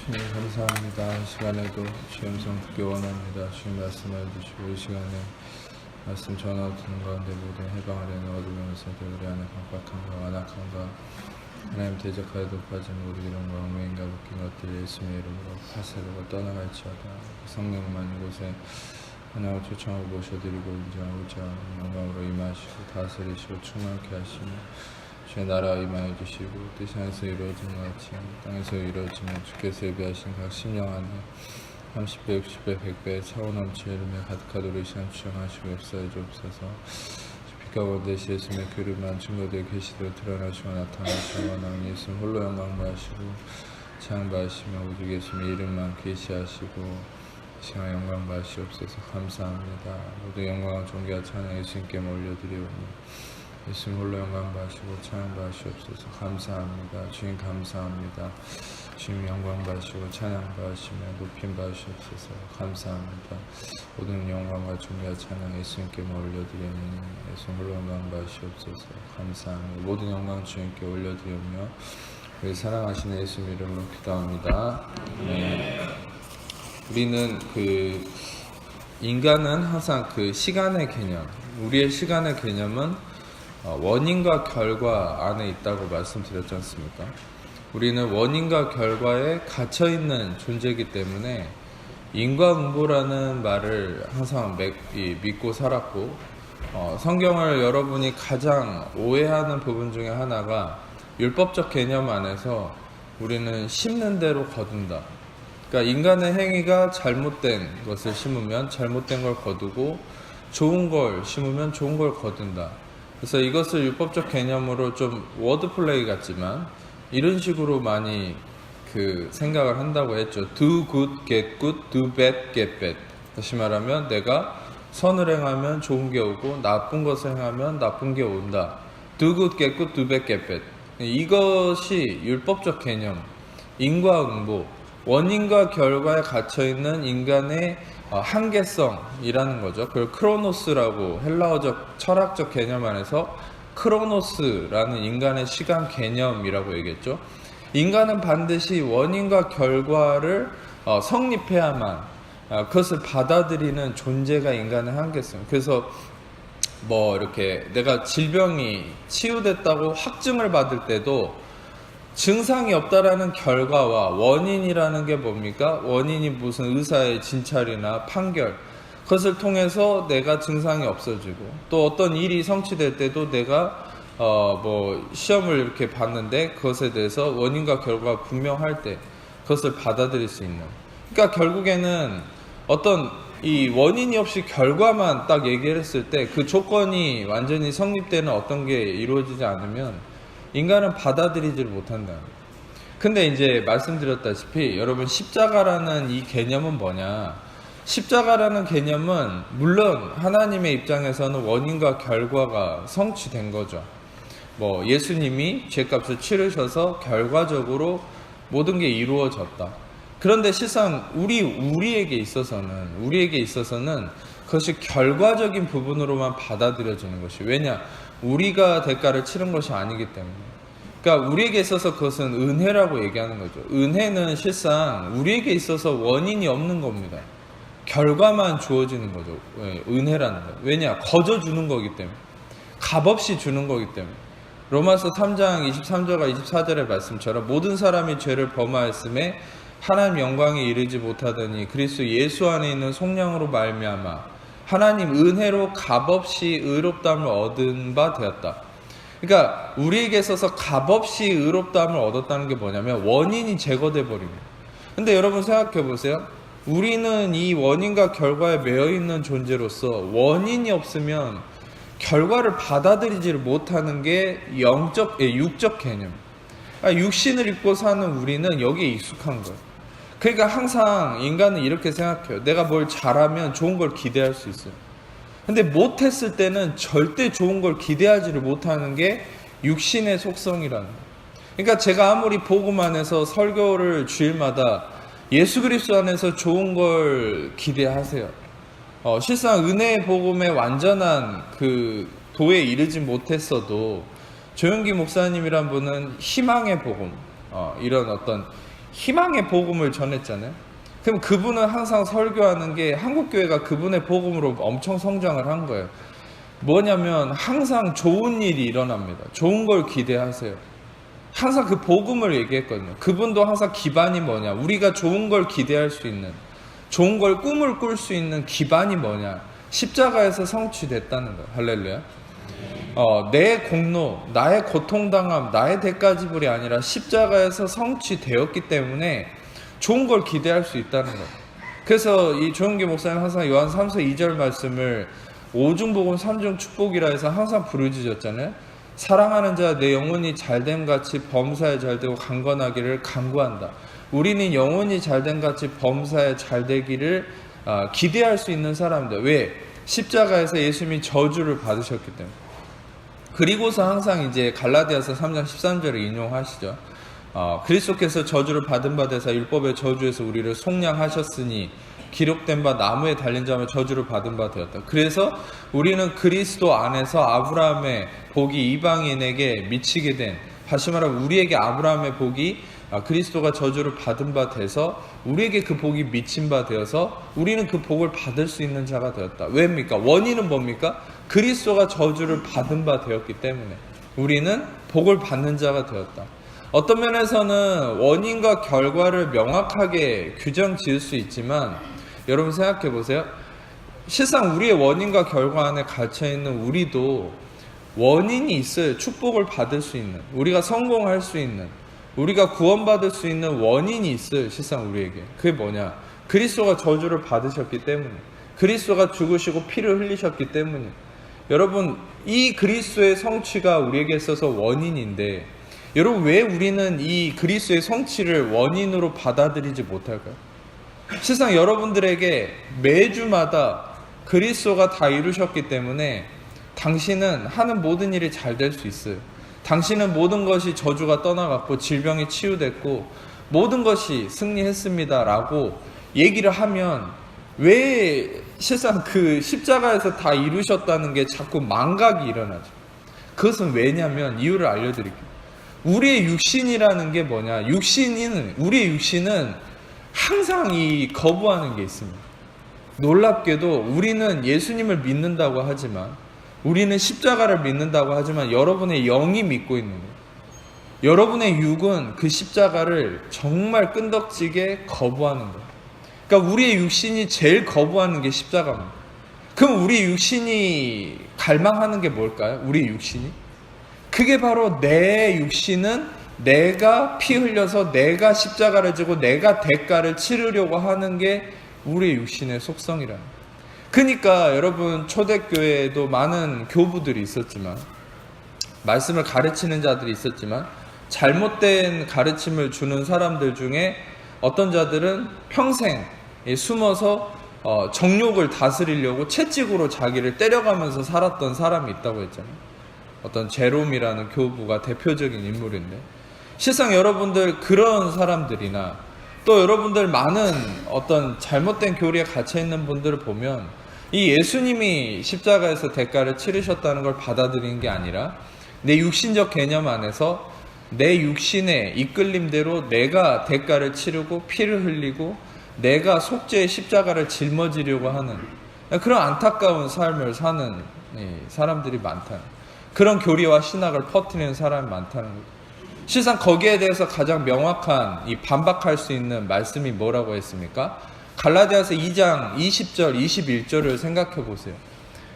주님 감사합니다. 이 시간에도 주의 음성 듣기 원합니다. 주님 말씀을 주시고 이 시간에 말씀 전하 듣는 가운데 모든 해방을 내는 어둠의 요새들 우리 안에 강박함과 완악함과 하나님 대적하여 높아진 모든 이런 엉맹인과 묶인 것들 예수님의 이름으로 파쇄되고 떠나갈지어다. 성령만 이곳에 하나님을 초청하고 모셔드리고 인정하고자 영광으로 임하시고 다스리시고 충만케 하시며 주의 나라 임하여 주시고 뜻이 하늘에서 이루어진 것 같이 땅에서 이루어지며 주께서 예비하신 각 심령 안에 30배, 60배, 100배 차고 넘칠 이름에 가득하도록 이 시간 주장하시고 역사해 주옵소서. 빛과 원대시 예수님의 그릇만 증거되어 계시도록 드러나시고 나타나시고 원하는 예수님 홀로 영광 받으시고 찬양 받으시며 오직 예수님의 이름만 계시하시고 시간 영광 받으시옵소서. 감사합니다. 모든 영광과 존귀와 찬양 예수님께 올려드리오니 예수님 홀로 영광 받으시고 찬양 받으시옵소서. 감사합니다. 주님 감사합니다. 주님 영광 받으시고 찬양 받으시며 높임 받으시옵소서. 감사합니다. 모든 영광과 존귀와 찬양 예수님께 올려드리오니 예수님 홀로 영광 받으시옵소서. 감사합니다. 모든 영광 주님께 올려드리며 우리 사랑하시는 예수님 이름으로 기도합니다. 우리는 인간은 항상 시간의 개념, 우리의 시간의 개념은 원인과 결과 안에 있다고 말씀드렸지 않습니까? 우리는 원인과 결과에 갇혀있는 존재이기 때문에 인과응보라는 말을 항상 믿고 살았고, 성경을 여러분이 가장 오해하는 부분 중에 하나가 율법적 개념 안에서 우리는 심는 대로 거둔다. 그러니까 인간의 행위가 잘못된 것을 심으면 잘못된 걸 거두고 좋은 걸 심으면 좋은 걸 거둔다. 그래서 이것을 율법적 개념으로 좀 워드플레이 같지만 이런 식으로 많이 생각을 한다고 했죠. Do good, get good. Do bad, get bad. 다시 말하면 내가 선을 행하면 좋은 게 오고 나쁜 것을 행하면 나쁜 게 온다. Do good, get good. Do bad, get bad. 이것이 율법적 개념, 인과응보, 원인과 결과에 갇혀있는 인간의 한계성이라는 거죠. 그걸 크로노스라고 헬라어적 철학적 개념 안에서 크로노스라는 인간의 시간 개념이라고 얘기했죠. 인간은 반드시 원인과 결과를 성립해야만 그것을 받아들이는 존재가 인간의 한계성. 그래서 이렇게 내가 질병이 치유됐다고 확증을 받을 때도 증상이 없다라는 결과와 원인이라는 게 뭡니까? 원인이 무슨 의사의 진찰이나 판결, 그것을 통해서 내가 증상이 없어지고 또 어떤 일이 성취될 때도 내가 시험을 이렇게 봤는데 그것에 대해서 원인과 결과가 분명할 때 그것을 받아들일 수 있는, 그러니까 결국에는 어떤 이 원인이 없이 결과만 딱 얘기를 했을 때 그 조건이 완전히 성립되는 어떤 게 이루어지지 않으면 인간은 받아들이지를 못한다. 근데 이제 말씀드렸다시피 여러분 십자가라는 이 개념은 뭐냐? 십자가라는 개념은 물론 하나님의 입장에서는 원인과 결과가 성취된 거죠. 예수님이 죄값을 치르셔서 결과적으로 모든 게 이루어졌다. 그런데 실상 우리에게 있어서는 그것이 결과적인 부분으로만 받아들여지는 것이, 왜냐? 우리가 대가를 치른 것이 아니기 때문에. 그러니까 우리에게 있어서 그것은 은혜라고 얘기하는 거죠. 은혜는 실상 우리에게 있어서 원인이 없는 겁니다. 결과만 주어지는 거죠. 은혜라는 거. 왜냐? 거저 주는 거기 때문에. 값없이 주는 거기 때문에. 로마서 3장 23절과 24절의 말씀처럼 모든 사람이 죄를 범하였음에 하나님 영광에 이르지 못하더니 그리스도 예수 안에 있는 속량으로 말미암아 하나님 은혜로 값없이 의롭다함을 얻은 바 되었다. 그러니까 우리에게 있어서 값없이 의롭다함을 얻었다는 게 뭐냐면 원인이 제거돼 버립니다. 근데 여러분 생각해 보세요. 우리는 이 원인과 결과에 매여 있는 존재로서 원인이 없으면 결과를 받아들이지를 못하는 게 육적 개념. 육신을 입고 사는 우리는 여기에 익숙한 거예요. 그러니까 항상 인간은 이렇게 생각해요. 내가 뭘 잘하면 좋은 걸 기대할 수 있어요. 근데 못했을 때는 절대 좋은 걸 기대하지를 못하는 게 육신의 속성이라는 거예요. 그러니까 제가 아무리 복음 안에서 설교를 주일마다 예수 그리스도 안에서 좋은 걸 기대하세요. 실상 은혜의 복음의 완전한 도에 이르지 못했어도 조용기 목사님이란 분은 희망의 복음, 이런 어떤 희망의 복음을 전했잖아요. 그럼 그분은 항상 설교하는 게 한국교회가 그분의 복음으로 엄청 성장을 한 거예요. 뭐냐면 항상 좋은 일이 일어납니다. 좋은 걸 기대하세요. 항상 그 복음을 얘기했거든요. 그분도 항상 기반이 뭐냐, 우리가 좋은 걸 기대할 수 있는, 좋은 걸 꿈을 꿀 수 있는 기반이 뭐냐, 십자가에서 성취됐다는 거예요. 할렐루야. 내 공로, 나의 고통당함, 나의 대가 지불이 아니라 십자가에서 성취되었기 때문에 좋은 걸 기대할 수 있다는 거예요. 그래서 이 조영기 목사님 항상 요한 3서 2절 말씀을 오중복음 3중 축복이라 해서 항상 부르짖었잖아요. 사랑하는 자 내 영혼이 잘됨 같이 범사에 잘되고 강건하기를 간구한다. 우리는 영혼이 잘됨 같이 범사에 잘되기를 기대할 수 있는 사람들. 왜? 십자가에서 예수님이 저주를 받으셨기 때문에. 그리고서 항상 이제 갈라디아서 3장 13절을 인용하시죠. 그리스도께서 저주를 받은 바 되사 율법의 저주에서 우리를 속량하셨으니 기록된 바 나무에 달린 자면 저주를 받은 바 되었다. 그래서 우리는 그리스도 안에서 아브라함의 복이 이방인에게 미치게 된, 다시 말하면 우리에게 아브라함의 복이 그리스도가 저주를 받은 바 돼서 우리에게 그 복이 미친 바 되어서 우리는 그 복을 받을 수 있는 자가 되었다. 왜입니까? 원인은 뭡니까? 그리스도가 저주를 받은 바 되었기 때문에 우리는 복을 받는 자가 되었다. 어떤 면에서는 원인과 결과를 명확하게 규정 지을 수 있지만 여러분 생각해 보세요. 실상 우리의 원인과 결과 안에 갇혀있는 우리도 원인이 있어요. 축복을 받을 수 있는, 우리가 성공할 수 있는, 우리가 구원받을 수 있는 원인이 있어요. 실상 우리에게. 그게 뭐냐? 그리스도가 저주를 받으셨기 때문에, 그리스도가 죽으시고 피를 흘리셨기 때문에. 여러분, 이 그리스도의 성취가 우리에게 있어서 원인인데, 여러분 왜 우리는 이 그리스도의 성취를 원인으로 받아들이지 못할까요? 실상 여러분들에게 매주마다 그리스도가 다 이루셨기 때문에 당신은 하는 모든 일이 잘 될 수 있어요. 당신은 모든 것이 저주가 떠나갔고 질병이 치유됐고 모든 것이 승리했습니다 라고 얘기를 하면 왜 실상 그 십자가에서 다 이루셨다는 게 자꾸 망각이 일어나죠. 그것은 왜냐면 이유를 알려드릴게요. 우리의 육신이라는 게 뭐냐? 우리의 육신은 항상 이 거부하는 게 있습니다. 놀랍게도 우리는 예수님을 믿는다고 하지만, 우리는 십자가를 믿는다고 하지만 여러분의 영이 믿고 있는 거예요. 여러분의 육은 그 십자가를 정말 끈덕지게 거부하는 거예요. 그러니까 우리의 육신이 제일 거부하는 게 십자가입니다. 그럼 우리 육신이 갈망하는 게 뭘까요? 우리 육신이? 그게 바로 내 육신은 내가 피 흘려서 내가 십자가를 지고 내가 대가를 치르려고 하는 게 우리의 육신의 속성이라는 거예요. 그러니까 여러분 초대교회에도 많은 교부들이 있었지만, 말씀을 가르치는 자들이 있었지만, 잘못된 가르침을 주는 사람들 중에 어떤 자들은 평생 숨어서 정욕을 다스리려고 채찍으로 자기를 때려가면서 살았던 사람이 있다고 했잖아요. 어떤 제롬이라는 교부가 대표적인 인물인데, 실상 여러분들 그런 사람들이나 또 여러분들 많은 어떤 잘못된 교리에 갇혀있는 분들을 보면 이 예수님이 십자가에서 대가를 치르셨다는 걸 받아들이는 게 아니라 내 육신적 개념 안에서 내 육신의 이끌림대로 내가 대가를 치르고 피를 흘리고 내가 속죄의 십자가를 짊어지려고 하는 그런 안타까운 삶을 사는 사람들이 많다는, 그런 교리와 신학을 퍼뜨리는 사람이 많다는 거죠. 실상 거기에 대해서 가장 명확한 이 반박할 수 있는 말씀이 뭐라고 했습니까? 갈라디아서 2장 20절 21절을 생각해 보세요.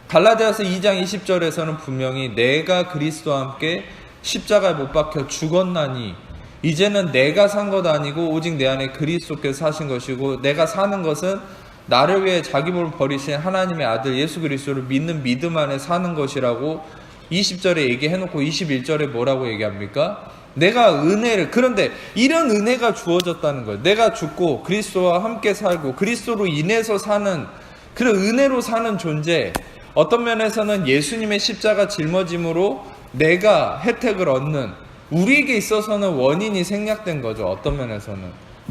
갈라디아서 2장 20절에서는 분명히 내가 그리스도와 함께 십자가에 못 박혀 죽었나니 이제는 내가 산 것 아니고 오직 내 안에 그리스도께서 사신 것이고 내가 사는 것은 나를 위해 자기 몸을 버리신 하나님의 아들 예수 그리스도를 믿는 믿음 안에 사는 것이라고 20절에 얘기해놓고 21절에 뭐라고 얘기합니까? 내가 은혜를, 그런데 이런 은혜가 주어졌다는 거예요. 내가 죽고 그리스도와 함께 살고 그리스도로 인해서 사는 그런 은혜로 사는 존재, 어떤 면에서는 예수님의 십자가 짊어짐으로 내가 혜택을 얻는, 우리에게 있어서는 원인이 생략된 거죠. 어떤 면에서는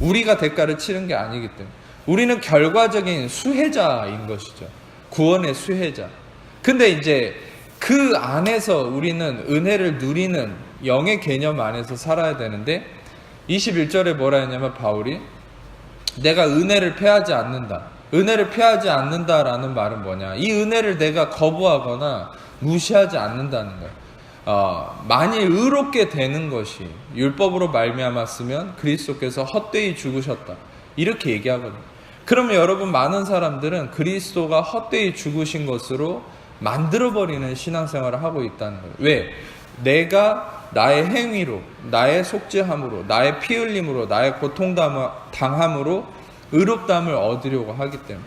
우리가 대가를 치른 게 아니기 때문에 우리는 결과적인 수혜자인 것이죠. 구원의 수혜자. 근데 이제 그 안에서 우리는 은혜를 누리는 영의 개념 안에서 살아야 되는데, 21절에 뭐라 했냐면 바울이 내가 은혜를 패하지 않는다. 은혜를 패하지 않는다라는 말은 뭐냐? 이 은혜를 내가 거부하거나 무시하지 않는다는 거예요. 만일 의롭게 되는 것이 율법으로 말미암았으면 그리스도께서 헛되이 죽으셨다. 이렇게 얘기하거든요. 그러면 여러분, 많은 사람들은 그리스도가 헛되이 죽으신 것으로 만들어버리는 신앙생활을 하고 있다는 거예요. 왜? 내가 나의 행위로, 나의 속죄함으로, 나의 피 흘림으로, 나의 고통당함으로 의롭다함을 얻으려고 하기 때문에.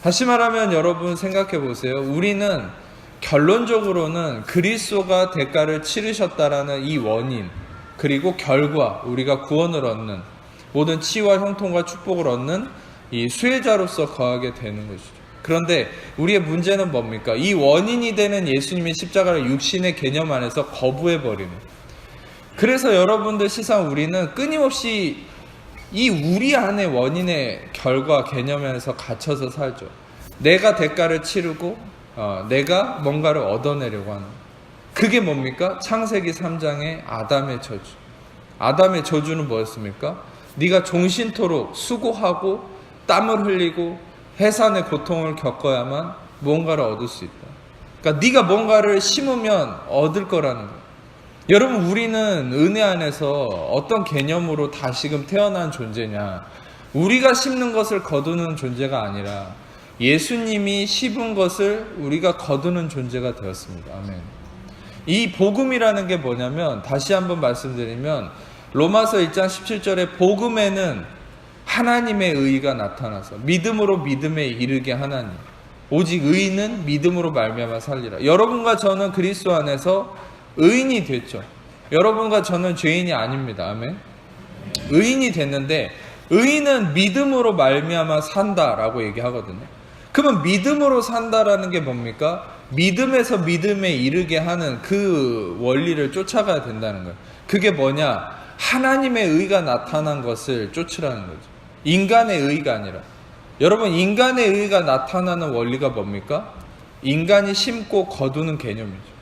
다시 말하면 여러분 생각해 보세요. 우리는 결론적으로는 그리스도가 대가를 치르셨다라는 이 원인, 그리고 결과, 우리가 구원을 얻는, 모든 치유와 형통과 축복을 얻는 이 수혜자로서 거하게 되는 것이죠. 그런데 우리의 문제는 뭡니까? 이 원인이 되는 예수님의 십자가를 육신의 개념 안에서 거부해버리는. 그래서 여러분들 시상 우리는 끊임없이 이 우리 안의 원인의 결과 개념에서 갇혀서 살죠. 내가 대가를 치르고 내가 뭔가를 얻어내려고 하는. 그게 뭡니까? 창세기 3장의 아담의 저주. 아담의 저주는 뭐였습니까? 네가 종신토록 수고하고 땀을 흘리고 해산의 고통을 겪어야만 뭔가를 얻을 수 있다. 그러니까 네가 뭔가를 심으면 얻을 거라는 거예요. 여러분, 우리는 은혜 안에서 어떤 개념으로 다시금 태어난 존재냐? 우리가 심는 것을 거두는 존재가 아니라 예수님이 심은 것을 우리가 거두는 존재가 되었습니다. 아멘. 이 복음이라는 게 뭐냐면, 다시 한번 말씀드리면 로마서 1장 17절에 복음에는 하나님의 의가 나타나서 믿음으로 믿음에 이르게 하나니 오직 의인은 믿음으로 말미암아 살리라. 여러분과 저는 그리스도 안에서 의인이 됐죠. 여러분과 저는 죄인이 아닙니다. 아멘. 의인이 됐는데 의인은 믿음으로 말미암아 산다라고 얘기하거든요. 그러면 믿음으로 산다라는 게 뭡니까? 믿음에서 믿음에 이르게 하는 그 원리를 쫓아가야 된다는 거예요. 그게 뭐냐? 하나님의 의가 나타난 것을 쫓으라는 거죠. 인간의 의가 아니라. 여러분, 인간의 의가 나타나는 원리가 뭡니까? 인간이 심고 거두는 개념이죠.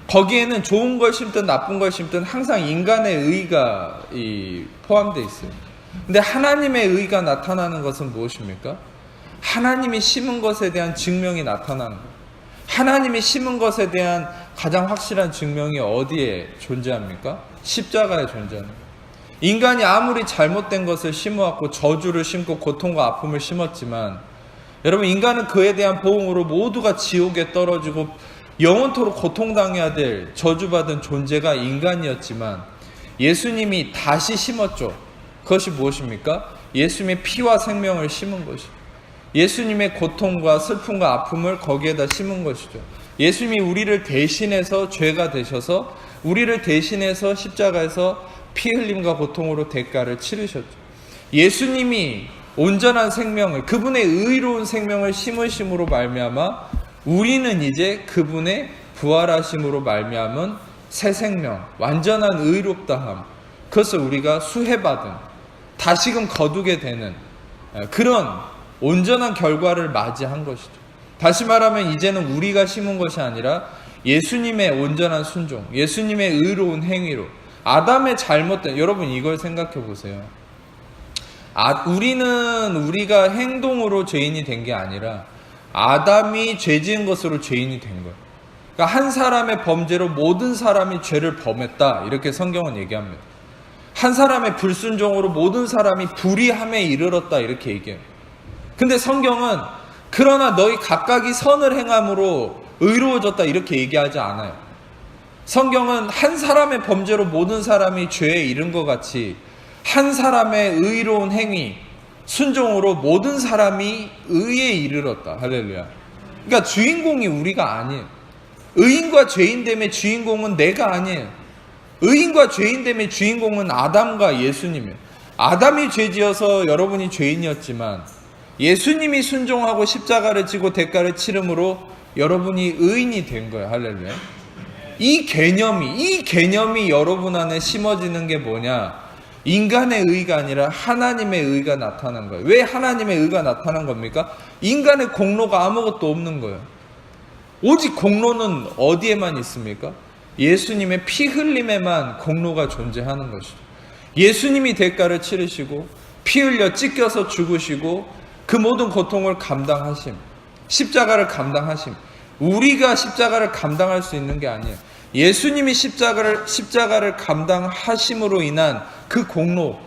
거기에는 좋은 걸 심든 나쁜 걸 심든 항상 인간의 의가 포함되어 있어요. 근데 하나님의 의가 나타나는 것은 무엇입니까? 하나님이 심은 것에 대한 증명이 나타나는 거예요. 하나님이 심은 것에 대한 가장 확실한 증명이 어디에 존재합니까? 십자가에 존재하는 거예요. 인간이 아무리 잘못된 것을 심어왔고 저주를 심고 고통과 아픔을 심었지만, 여러분, 인간은 그에 대한 보응으로 모두가 지옥에 떨어지고 영원토록 고통당해야 될 저주받은 존재가 인간이었지만 예수님이 다시 심었죠. 그것이 무엇입니까? 예수님의 피와 생명을 심은 것이죠. 예수님의 고통과 슬픔과 아픔을 거기에다 심은 것이죠. 예수님이 우리를 대신해서 죄가 되셔서 우리를 대신해서 십자가에서 피 흘림과 고통으로 대가를 치르셨죠. 예수님이 온전한 생명을, 그분의 의로운 생명을 심으심으로 말미암아 우리는 이제 그분의 부활하심으로 말미암은 새 생명, 완전한 의롭다함, 그것을 우리가 수혜받은, 다시금 거두게 되는 그런 온전한 결과를 맞이한 것이죠. 다시 말하면 이제는 우리가 심은 것이 아니라 예수님의 온전한 순종, 예수님의 의로운 행위로 아담의 잘못된, 여러분 이걸 생각해 보세요. 우리는 우리가 행동으로 죄인이 된 게 아니라 아담이 죄 지은 것으로 죄인이 된 거예요. 그러니까 한 사람의 범죄로 모든 사람이 죄를 범했다, 이렇게 성경은 얘기합니다. 한 사람의 불순종으로 모든 사람이 불의함에 이르렀다, 이렇게 얘기해요. 근데 성경은 그러나 너희 각각이 선을 행함으로 의로워졌다, 이렇게 얘기하지 않아요. 성경은 한 사람의 범죄로 모든 사람이 죄에 이른 것 같이 한 사람의 의로운 행위, 순종으로 모든 사람이 의에 이르렀다. 할렐루야. 그러니까 주인공이 우리가 아니에요. 의인과 죄인됨의 주인공은 내가 아니에요. 의인과 죄인됨의 주인공은 아담과 예수님이에요. 아담이 죄지어서 여러분이 죄인이었지만 예수님이 순종하고 십자가를 지고 대가를 치름으로 여러분이 의인이 된 거예요. 할렐루야. 이 개념이 여러분 안에 심어지는 게 뭐냐? 인간의 의가 아니라 하나님의 의가 나타난 거예요. 왜 하나님의 의가 나타난 겁니까? 인간의 공로가 아무것도 없는 거예요. 오직 공로는 어디에만 있습니까? 예수님의 피 흘림에만 공로가 존재하는 것이죠. 예수님이 대가를 치르시고 피 흘려 찢겨서 죽으시고 그 모든 고통을 감당하심, 십자가를 감당하심. 우리가 십자가를 감당할 수 있는 게 아니에요. 예수님이 십자가를 감당하심으로 인한 그 공로,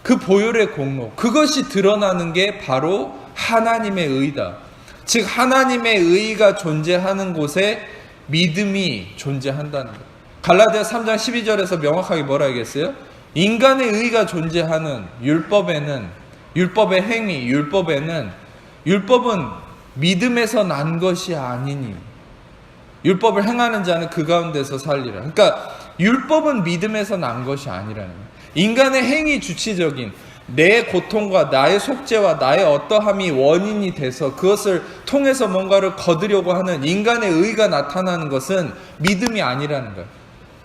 그 보혈의 공로, 그것이 드러나는 게 바로 하나님의 의다. 즉 하나님의 의가 존재하는 곳에 믿음이 존재한다는 거예요. 갈라디아 3장 12절에서 명확하게 뭐라 하겠어요? 인간의 의가 존재하는 율법의 행위, 율법은 믿음에서 난 것이 아니니 율법을 행하는 자는 그 가운데서 살리라. 그러니까 율법은 믿음에서 난 것이 아니라는 거예요. 인간의 행위 주체적인 내 고통과 나의 속죄와 나의 어떠함이 원인이 돼서 그것을 통해서 뭔가를 거두려고 하는 인간의 의가 나타나는 것은 믿음이 아니라는 거예요.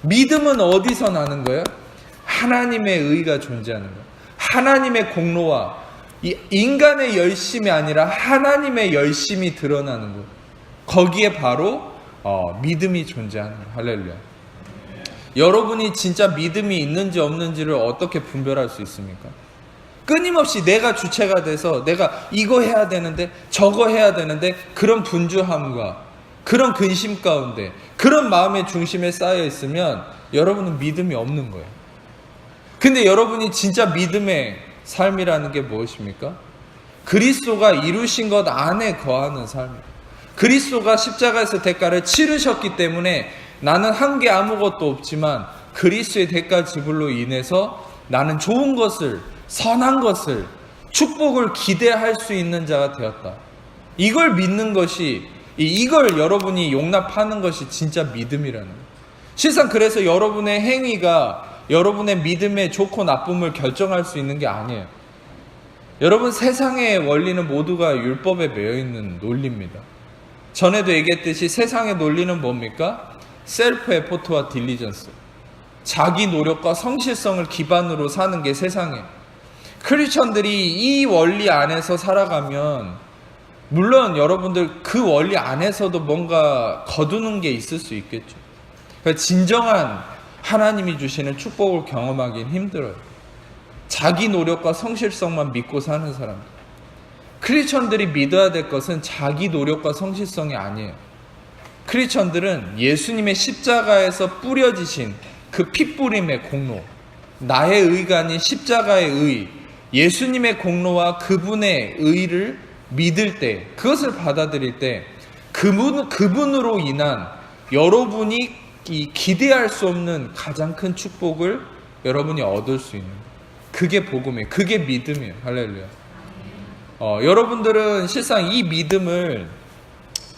믿음은 어디서 나는 거예요? 하나님의 의가 존재하는 거예요. 하나님의 공로와 인간의 열심이 아니라 하나님의 열심이 드러나는 거예요. 거기에 바로 믿음이 존재하는 거예요. 할렐루야. 여러분이 진짜 믿음이 있는지 없는지를 어떻게 분별할 수 있습니까? 끊임없이 내가 주체가 돼서 내가 이거 해야 되는데 저거 해야 되는데 그런 분주함과 그런 근심 가운데 그런 마음의 중심에 쌓여 있으면 여러분은 믿음이 없는 거예요. 근데 여러분이 진짜 믿음의 삶이라는 게 무엇입니까? 그리스도가 이루신 것 안에 거하는 삶이에요. 그리스도가 십자가에서 대가를 치르셨기 때문에 나는 한 게 아무것도 없지만 그리스도의 대가 지불로 인해서 나는 좋은 것을, 선한 것을, 축복을 기대할 수 있는 자가 되었다. 이걸 믿는 것이, 이걸 여러분이 용납하는 것이 진짜 믿음이라는 거예요. 실상 그래서 여러분의 행위가 여러분의 믿음의 좋고 나쁨을 결정할 수 있는 게 아니에요. 여러분, 세상의 원리는 모두가 율법에 매여 있는 논리입니다. 전에도 얘기했듯이 세상의 논리는 뭡니까? 셀프 에포트와 딜리전스. 자기 노력과 성실성을 기반으로 사는 게 세상이에요. 크리스천들이 이 원리 안에서 살아가면 물론 여러분들 그 원리 안에서도 뭔가 거두는 게 있을 수 있겠죠. 그러니까 진정한 하나님이 주시는 축복을 경험하기는 힘들어요. 자기 노력과 성실성만 믿고 사는 사람들. 크리스천들이 믿어야 될 것은 자기 노력과 성실성이 아니에요. 크리스천들은 예수님의 십자가에서 뿌려지신 그 피뿌림의 공로, 나의 의가 아닌 십자가의 의, 예수님의 공로와 그분의 의를 믿을 때, 그것을 받아들일 때 그분으로 인한 여러분이 기대할 수 없는 가장 큰 축복을 여러분이 얻을 수 있는 거예요. 그게 복음이에요. 그게 믿음이에요. 할렐루야. 여러분들은 실상 이 믿음을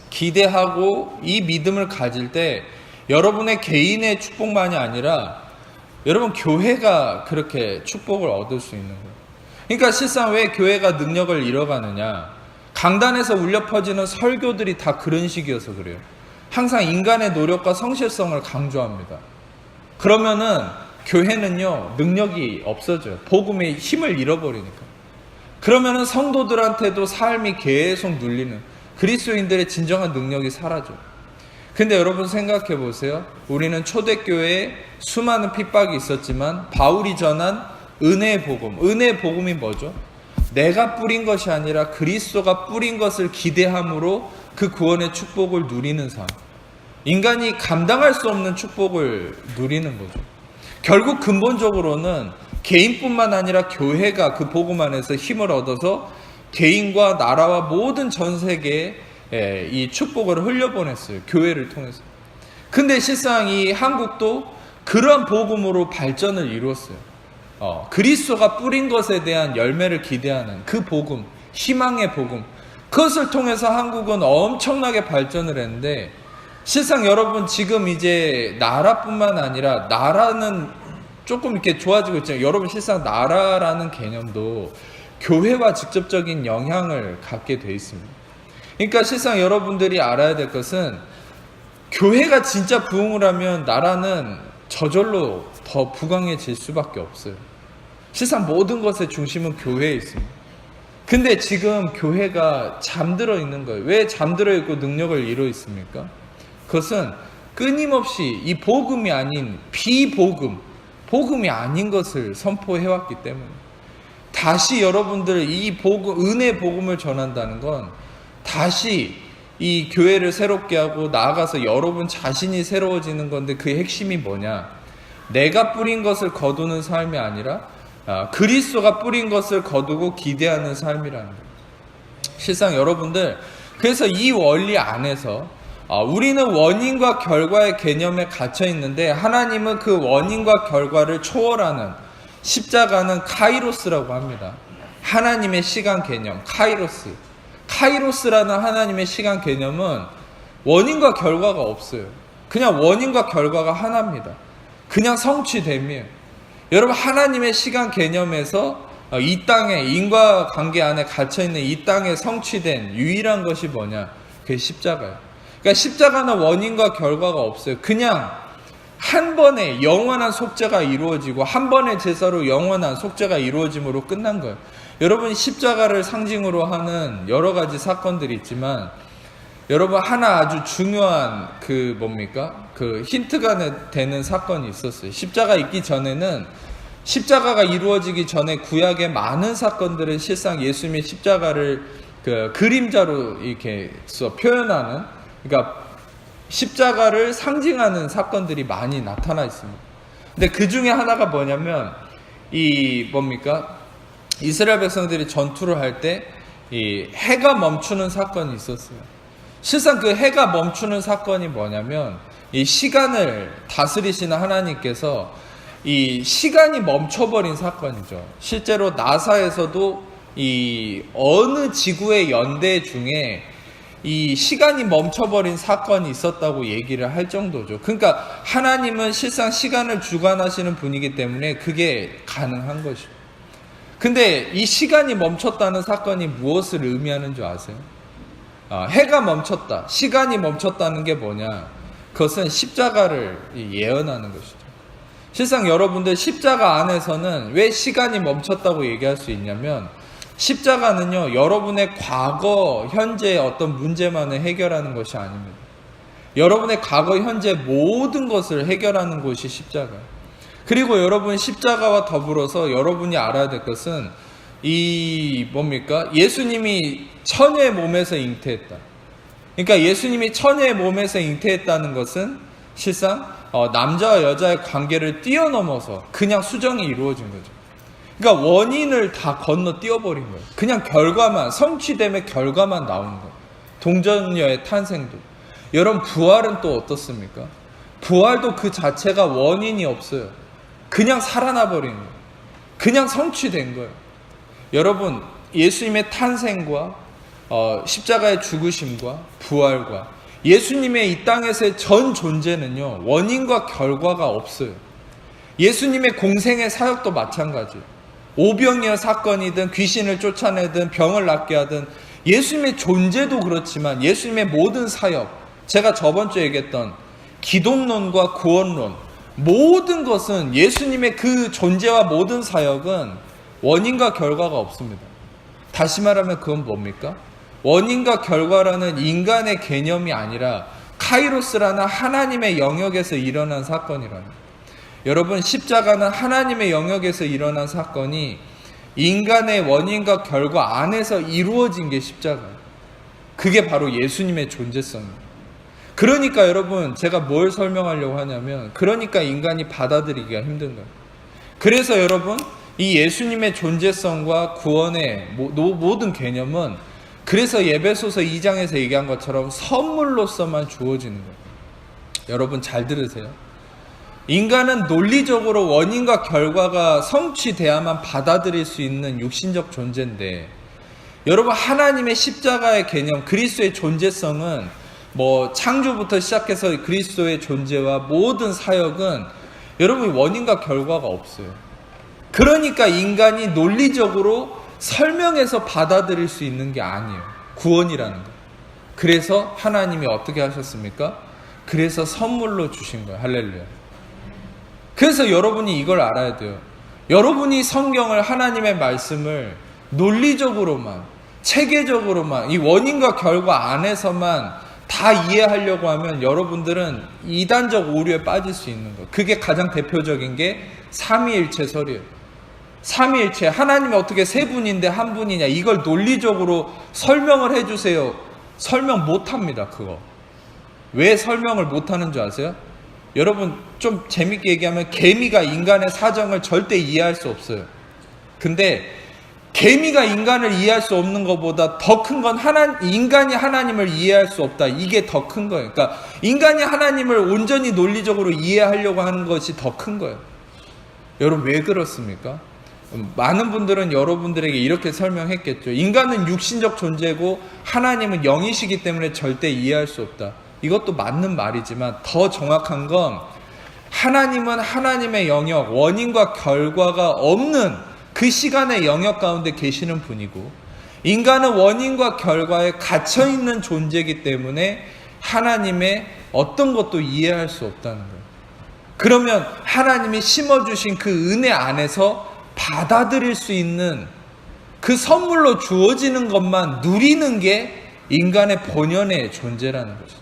기대하고 이 믿음을 가질 때 여러분의 개인의 축복만이 아니라 여러분 교회가 그렇게 축복을 얻을 수 있는 거예요. 그러니까 실상 왜 교회가 능력을 잃어가느냐? 강단에서 울려 퍼지는 설교들이 다 그런 식이어서 그래요. 항상 인간의 노력과 성실성을 강조합니다. 그러면은 교회는요 능력이 없어져요. 복음의 힘을 잃어버리니까. 그러면은 성도들한테도 삶이 계속 눌리는, 그리스도인들의 진정한 능력이 사라져요. 근데 여러분 생각해 보세요. 우리는 초대교회에 수많은 핍박이 있었지만 바울이 전한 은혜의 복음, 은혜의 복음이 뭐죠? 내가 뿌린 것이 아니라 그리스도가 뿌린 것을 기대함으로 그 구원의 축복을 누리는 삶. 인간이 감당할 수 없는 축복을 누리는 거죠. 결국 근본적으로는 개인뿐만 아니라 교회가 그 복음 안에서 힘을 얻어서 개인과 나라와 모든 전 세계에 이 축복을 흘려보냈어요. 교회를 통해서. 근데 실상 이 한국도 그런 복음으로 발전을 이루었어요. 그리스도가 뿌린 것에 대한 열매를 기대하는 그 복음, 희망의 복음, 그것을 통해서 한국은 엄청나게 발전을 했는데, 실상 여러분 지금 이제 나라뿐만 아니라, 나라는 조금 이렇게 좋아지고 있잖아요. 여러분 실상 나라라는 개념도 교회와 직접적인 영향을 갖게 돼 있습니다. 그러니까 실상 여러분들이 알아야 될 것은, 교회가 진짜 부흥을 하면 나라는 저절로 더 부강해질 수밖에 없어요. 실상 모든 것의 중심은 교회에 있습니다. 근데 지금 교회가 잠들어 있는 거예요. 왜 잠들어 있고 능력을 잃어 있습니까? 그것은 끊임없이 이 복음이 아닌 비복음, 복음이 아닌 것을 선포해왔기 때문에 다시 여러분들 이 복음, 은혜 복음을 전한다는 건 다시 이 교회를 새롭게 하고 나아가서 여러분 자신이 새로워지는 건데 그 핵심이 뭐냐? 내가 뿌린 것을 거두는 삶이 아니라 그리스도가 뿌린 것을 거두고 기대하는 삶이라는 거예요. 실상 여러분들 그래서 이 원리 안에서 우리는 원인과 결과의 개념에 갇혀 있는데 하나님은 그 원인과 결과를 초월하는 십자가는 카이로스라고 합니다. 하나님의 시간 개념, 카이로스. 카이로스라는 하나님의 시간 개념은 원인과 결과가 없어요. 그냥 원인과 결과가 하나입니다. 그냥 성취됨이에요. 여러분 하나님의 시간 개념에서 이 땅에 인과관계 안에 갇혀있는 이 땅에 성취된 유일한 것이 뭐냐? 그게 십자가예요. 그러니까 십자가는 원인과 결과가 없어요. 그냥 한 번에 영원한 속죄가 이루어지고 한 번의 제사로 영원한 속죄가 이루어짐으로 끝난 거예요. 여러분 십자가를 상징으로 하는 여러 가지 사건들이 있지만 여러분 하나 아주 중요한 그 힌트가 되는 사건이 있었어요. 십자가 있기 전에는 십자가가 이루어지기 전에 구약의 많은 사건들은 실상 예수님의 십자가를 그림자로 이렇게 표현하는, 그러니까 십자가를 상징하는 사건들이 많이 나타나 있습니다. 근데 그 중에 하나가 뭐냐면 이스라엘 백성들이 전투를 할 때 이 해가 멈추는 사건이 있었어요. 실상 그 해가 멈추는 사건이 뭐냐면 이 시간을 다스리시는 하나님께서 이 시간이 멈춰버린 사건이죠. 실제로 나사에서도 이 어느 지구의 연대 중에 이 시간이 멈춰버린 사건이 있었다고 얘기를 할 정도죠. 그러니까 하나님은 실상 시간을 주관하시는 분이기 때문에 그게 가능한 것이죠. 근데 이 시간이 멈췄다는 사건이 무엇을 의미하는 줄 아세요? 해가 멈췄다, 시간이 멈췄다는 게 뭐냐? 그것은 십자가를 예언하는 것이죠. 실상 여러분들 십자가 안에서는 왜 시간이 멈췄다고 얘기할 수 있냐면 십자가는요, 여러분의 과거, 현재의 어떤 문제만을 해결하는 것이 아닙니다. 여러분의 과거, 현재 모든 것을 해결하는 곳이 십자가예요. 그리고 여러분 십자가와 더불어서 여러분이 알아야 될 것은 예수님이 처녀의 몸에서 잉태했다. 그러니까 예수님이 처녀의 몸에서 잉태했다는 것은 실상 남자와 여자의 관계를 뛰어넘어서 그냥 수정이 이루어진 거죠. 그러니까 원인을 다 건너뛰어버린 거예요. 그냥 결과만, 성취됨의 결과만 나오는 거예요. 동정녀의 탄생도. 여러분 부활은 또 어떻습니까? 부활도 그 자체가 원인이 없어요. 그냥 살아나 버린 거예요. 그냥 성취된 거예요. 여러분 예수님의 탄생과 십자가의 죽으심과 부활과 예수님의 이 땅에서의 전 존재는요, 원인과 결과가 없어요. 예수님의 공생의 사역도 마찬가지예요. 오병이어 사건이든 귀신을 쫓아내든 병을 낫게 하든 예수님의 존재도 그렇지만 예수님의 모든 사역, 제가 저번 주에 얘기했던 기독론과 구원론, 모든 것은 예수님의 그 존재와 모든 사역은 원인과 결과가 없습니다. 다시 말하면 그건 뭡니까? 원인과 결과라는 인간의 개념이 아니라 카이로스라는 하나님의 영역에서 일어난 사건이라는 거예요. 여러분 십자가는 하나님의 영역에서 일어난 사건이 인간의 원인과 결과 안에서 이루어진 게 십자가예요. 그게 바로 예수님의 존재성입니다. 그러니까 여러분 제가 뭘 설명하려고 하냐면 그러니까 인간이 받아들이기가 힘든 거예요. 그래서 여러분 이 예수님의 존재성과 구원의 모든 개념은 그래서 예배소서 2장에서 얘기한 것처럼 선물로서만 주어지는 거예요. 여러분 잘 들으세요. 인간은 논리적으로 원인과 결과가 성취돼야만 받아들일 수 있는 육신적 존재인데 여러분 하나님의 십자가의 개념, 그리스도의 존재성은 창조부터 시작해서 그리스도의 존재와 모든 사역은 여러분 원인과 결과가 없어요. 그러니까 인간이 논리적으로 설명해서 받아들일 수 있는 게 아니에요. 구원이라는 거. 그래서 하나님이 어떻게 하셨습니까? 그래서 선물로 주신 거예요. 할렐루야. 그래서 여러분이 이걸 알아야 돼요. 여러분이 성경을, 하나님의 말씀을 논리적으로만, 체계적으로만, 이 원인과 결과 안에서만 다 이해하려고 하면 여러분들은 이단적 오류에 빠질 수 있는 거예요. 그게 가장 대표적인 게 삼위일체설이에요. 삼위일체, 하나님이 어떻게 세 분인데 한 분이냐, 이걸 논리적으로 설명을 해주세요. 설명 못합니다. 그거 왜 설명을 못하는 줄 아세요? 여러분 좀 재밌게 얘기하면 개미가 인간의 사정을 절대 이해할 수 없어요. 근데 개미가 인간을 이해할 수 없는 것보다 더 큰 건 인간이 하나님을 이해할 수 없다. 이게 더 큰 거예요. 그러니까 인간이 하나님을 온전히 논리적으로 이해하려고 하는 것이 더 큰 거예요. 여러분 왜 그렇습니까? 많은 분들은 여러분들에게 이렇게 설명했겠죠. 인간은 육신적 존재고 하나님은 영이시기 때문에 절대 이해할 수 없다. 이것도 맞는 말이지만 더 정확한 건 하나님은 하나님의 영역, 원인과 결과가 없는 그 시간의 영역 가운데 계시는 분이고, 인간은 원인과 결과에 갇혀있는 존재이기 때문에 하나님의 어떤 것도 이해할 수 없다는 거예요. 그러면 하나님이 심어주신 그 은혜 안에서 받아들일 수 있는 그 선물로 주어지는 것만 누리는 게 인간의 본연의 존재라는 거죠.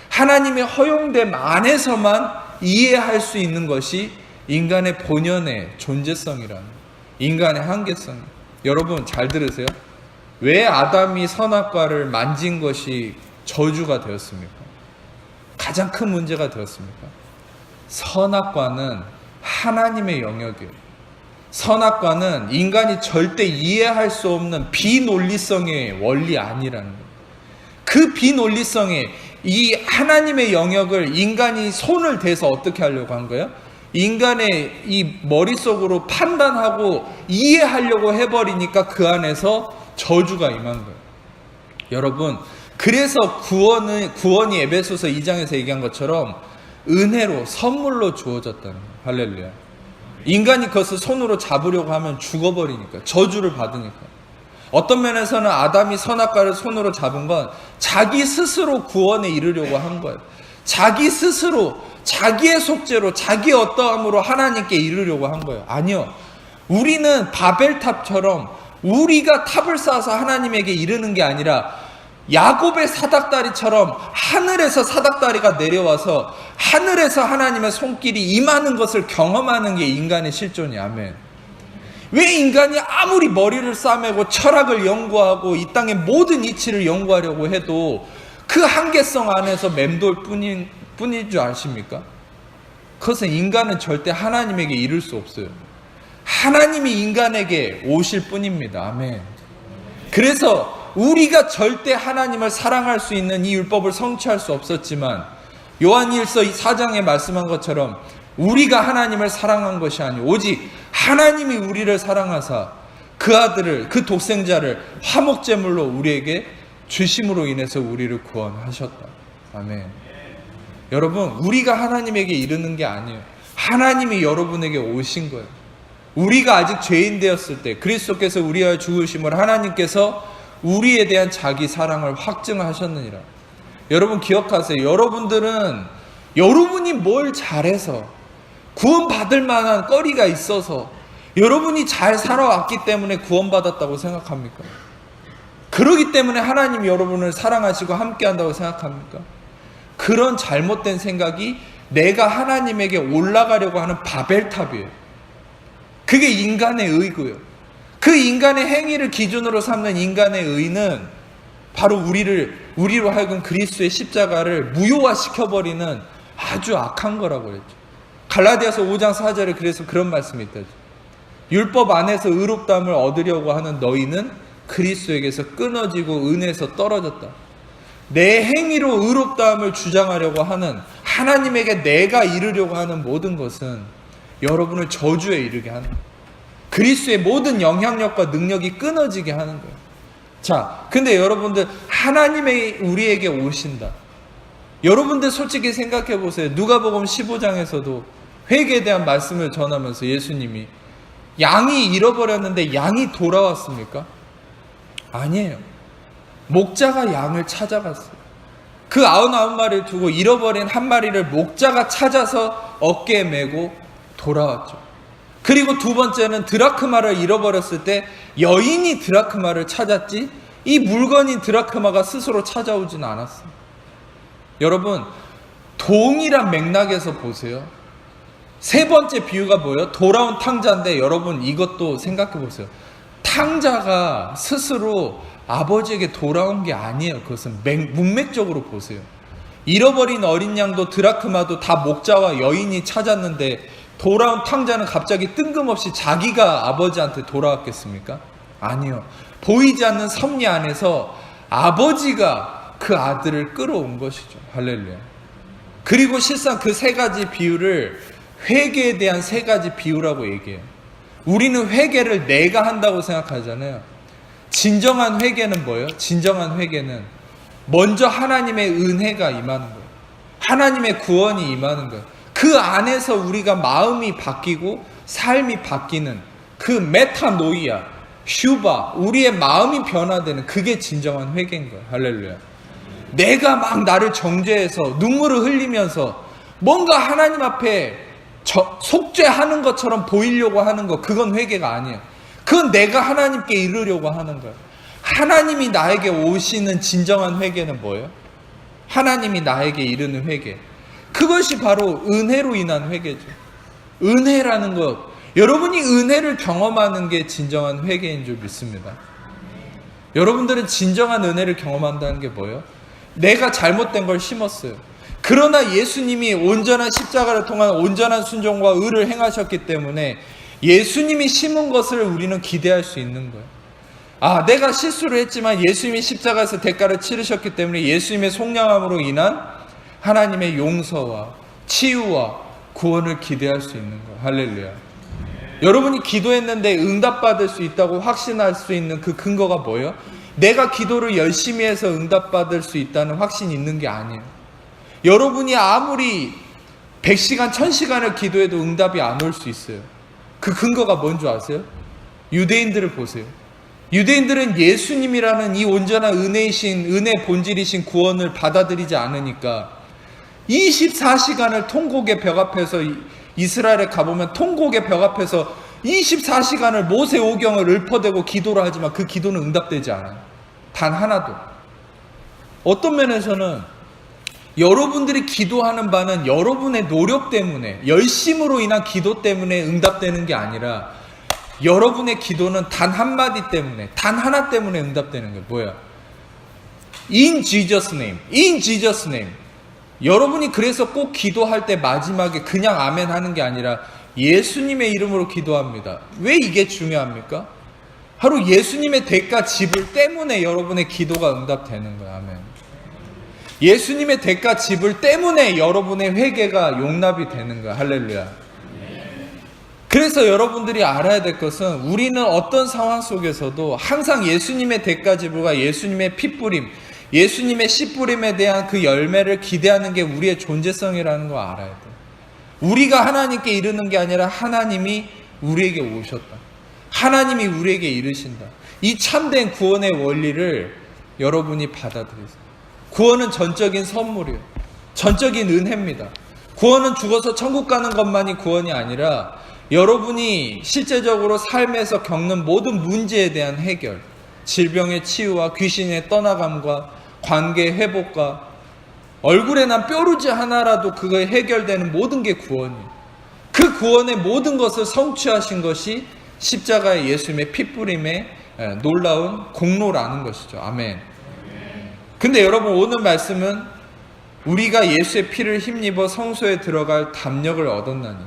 하나님의 허용됨 안에서만 이해할 수 있는 것이 인간의 본연의 존재성이라는 거예요. 인간의 한계성. 여러분 잘 들으세요. 왜 아담이 선악과를 만진 것이 저주가 되었습니까? 가장 큰 문제가 되었습니까? 선악과는 하나님의 영역이에요. 선악과는 인간이 절대 이해할 수 없는 비논리성의 원리 아니라는 거예요. 그 비논리성에 이 하나님의 영역을 인간이 손을 대서 어떻게 하려고 한 거예요? 인간의 이 머릿속으로 판단하고 이해하려고 해버리니까 그 안에서 저주가 임한 거예요. 여러분, 그래서 구원이 에베소서 2장에서 얘기한 것처럼 은혜로 선물로 주어졌다는 거예요. 할렐루야. 인간이 그것을 손으로 잡으려고 하면 죽어버리니까, 저주를 받으니까. 어떤 면에서는 아담이 선악과를 손으로 잡은 건 자기 스스로 구원에 이르려고 한 거예요. 자기 스스로 자기의 속죄로 자기의 어떠함으로 하나님께 이르려고 한 거예요. 아니요. 우리는 바벨탑처럼 우리가 탑을 쌓아서 하나님에게 이르는 게 아니라 야곱의 사닥다리처럼 하늘에서 사닥다리가 내려와서 하늘에서 하나님의 손길이 임하는 것을 경험하는 게 인간의 실존이에요. 아멘. 왜 인간이 아무리 머리를 싸매고 철학을 연구하고 이 땅의 모든 이치를 연구하려고 해도 그 한계성 안에서 맴돌 뿐인 줄 아십니까? 그것은 인간은 절대 하나님에게 이룰 수 없어요. 하나님이 인간에게 오실 뿐입니다. 아멘. 그래서 우리가 절대 하나님을 사랑할 수 있는 이 율법을 성취할 수 없었지만 요한일서 4장에 말씀한 것처럼 우리가 하나님을 사랑한 것이 아니오 오직 하나님이 우리를 사랑하사 그 아들을, 그 독생자를 화목제물로 우리에게 주심으로 인해서 우리를 구원하셨다. 아멘. 여러분, 우리가 하나님에게 이르는 게 아니에요. 하나님이 여러분에게 오신 거예요. 우리가 아직 죄인 되었을 때 그리스도께서 우리와 죽으심을 하나님께서 우리에 대한 자기 사랑을 확증하셨느니라. 여러분 기억하세요. 여러분이 뭘 잘해서 구원받을 만한 거리가 있어서 여러분이 잘 살아왔기 때문에 구원받았다고 생각합니까? 그러기 때문에 하나님이 여러분을 사랑하시고 함께한다고 생각합니까? 그런 잘못된 생각이 내가 하나님에게 올라가려고 하는 바벨탑이에요. 그게 인간의 의고요. 그 인간의 행위를 기준으로 삼는 인간의 의는 바로 우리로 하여금 그리스도의 십자가를 무효화시켜버리는 아주 악한 거라고 그랬죠. 갈라디아서 5장 4절에 그래서 그런 말씀이 있다죠. 율법 안에서 의롭다함을 얻으려고 하는 너희는 그리스도에게서 끊어지고 은혜에서 떨어졌다. 내 행위로 의롭다함을 주장하려고 하는, 하나님에게 내가 이르려고 하는 모든 것은 여러분을 저주에 이르게 하는 거예요. 그리스도의 모든 영향력과 능력이 끊어지게 하는 거예요. 자, 근데 여러분들 하나님이 우리에게 오신다. 여러분들 솔직히 생각해 보세요. 누가복음 15장에서도 회개에 대한 말씀을 전하면서 예수님이 양이 잃어버렸는데 양이 돌아왔습니까? 아니에요. 목자가 양을 찾아갔어요. 그 99마리를 두고 잃어버린 한 마리를 목자가 찾아서 어깨에 메고 돌아왔죠. 그리고 두 번째는 드라크마를 잃어버렸을 때 여인이 드라크마를 찾았지 이 물건인 드라크마가 스스로 찾아오진 않았어요. 여러분, 동일한 맥락에서 보세요. 세 번째 비유가 뭐예요? 돌아온 탕자인데 여러분 이것도 생각해 보세요. 탕자가 스스로 아버지에게 돌아온 게 아니에요. 그것은 문맥적으로 보세요. 잃어버린 어린 양도 드라크마도 다 목자와 여인이 찾았는데 돌아온 탕자는 갑자기 뜬금없이 자기가 아버지한테 돌아왔겠습니까? 아니요. 보이지 않는 섭리 안에서 아버지가 그 아들을 끌어온 것이죠. 할렐루야. 그리고 실상 그 세 가지 비유를 회개에 대한 세 가지 비유라고 얘기해요. 우리는 회개를 내가 한다고 생각하잖아요. 진정한 회개는 뭐예요? 진정한 회개는 먼저 하나님의 은혜가 임하는 거예요. 하나님의 구원이 임하는 거예요. 그 안에서 우리가 마음이 바뀌고 삶이 바뀌는 그 메타노이아, 슈바, 우리의 마음이 변화되는 그게 진정한 회개인 거예요. 할렐루야. 내가 막 나를 정죄해서 눈물을 흘리면서 뭔가 하나님 앞에 속죄하는 것처럼 보이려고 하는 거, 그건 회개가 아니에요. 그건 내가 하나님께 이르려고 하는 거예요. 하나님이 나에게 오시는 진정한 회개는 뭐예요? 하나님이 나에게 이르는 회개. 그것이 바로 은혜로 인한 회개죠. 은혜라는 것, 여러분이 은혜를 경험하는 게 진정한 회개인 줄 믿습니다. 여러분들은 진정한 은혜를 경험한다는 게 뭐예요? 내가 잘못된 걸 심었어요. 그러나 예수님이 온전한 십자가를 통한 온전한 순종과 의를 행하셨기 때문에 예수님이 심은 것을 우리는 기대할 수 있는 거예요. 아, 내가 실수를 했지만 예수님이 십자가에서 대가를 치르셨기 때문에 예수님의 속량함으로 인한 하나님의 용서와 치유와 구원을 기대할 수 있는 거예요. 할렐루야. 여러분이 기도했는데 응답받을 수 있다고 확신할 수 있는 그 근거가 뭐예요? 내가 기도를 열심히 해서 응답받을 수 있다는 확신이 있는 게 아니에요. 여러분이 아무리 100시간, 1000시간을 기도해도 응답이 안 올 수 있어요. 그 근거가 뭔 줄 아세요? 유대인들을 보세요. 유대인들은 예수님이라는 이 온전한 은혜이신, 은혜 본질이신 구원을 받아들이지 않으니까 24시간을 통곡의 벽 앞에서, 이스라엘에 가보면 통곡의 벽 앞에서 24시간을 모세 오경을 읊어대고 기도를 하지만 그 기도는 응답되지 않아요. 단 하나도. 어떤 면에서는 여러분들이 기도하는 바는 여러분의 노력 때문에, 열심으로 인한 기도 때문에 응답되는 게 아니라 여러분의 기도는 단 한마디 때문에, 단 하나 때문에 응답되는 거예요. 뭐야? In Jesus name. In Jesus name. 여러분이 그래서 꼭 기도할 때 마지막에 그냥 아멘 하는 게 아니라 예수님의 이름으로 기도합니다. 왜 이게 중요합니까? 바로 예수님의 대가 지불 때문에 여러분의 기도가 응답되는 거예요. 아멘. 예수님의 대가 지불 때문에 여러분의 회개가 용납이 되는 거예요. 할렐루야. 그래서 여러분들이 알아야 될 것은 우리는 어떤 상황 속에서도 항상 예수님의 대가 지불과 예수님의 피 뿌림, 예수님의 씨 뿌림에 대한 그 열매를 기대하는 게 우리의 존재성이라는 걸 알아야 돼요. 우리가 하나님께 이르는 게 아니라 하나님이 우리에게 오셨다. 하나님이 우리에게 이르신다. 이 참된 구원의 원리를 여러분이 받아들이세요. 구원은 전적인 선물이에요. 전적인 은혜입니다. 구원은 죽어서 천국 가는 것만이 구원이 아니라 여러분이 실제적으로 삶에서 겪는 모든 문제에 대한 해결, 질병의 치유와 귀신의 떠나감과 관계 회복과 얼굴에 난 뾰루지 하나라도 그거에 해결되는 모든 게 구원이에요. 그 구원의 모든 것을 성취하신 것이 십자가의 예수님의 핏뿌림의 놀라운 공로라는 것이죠. 아멘. 근데 여러분, 오늘 말씀은 우리가 예수의 피를 힘입어 성소에 들어갈 담력을 얻었나니